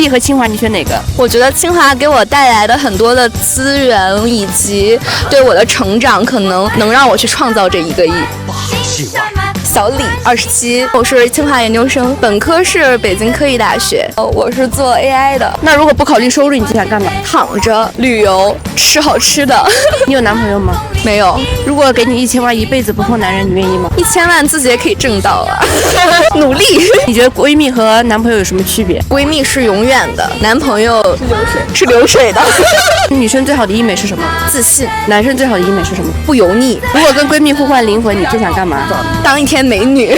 艺和清华你选哪个？我觉得清华给我带来的很多的资源以及对我的成长，可能能让我去创造这1个亿。小李，27，我是清华研究生，本科是北京科技大学，我是做 AI 的。那如果不考虑收入，你最想干嘛？躺着旅游，吃好吃的。你有男朋友吗？没有。如果给你1000万，一辈子不碰男人，你愿意吗？1000万自己也可以挣到啊，努力。你觉得闺蜜和男朋友有什么区别？闺蜜是永远的，男朋友是流水的。女生最好的医美是什么？自信。男生最好的医美是什么？不油腻。如果跟闺蜜互换灵魂，你最想干嘛？当一天美女。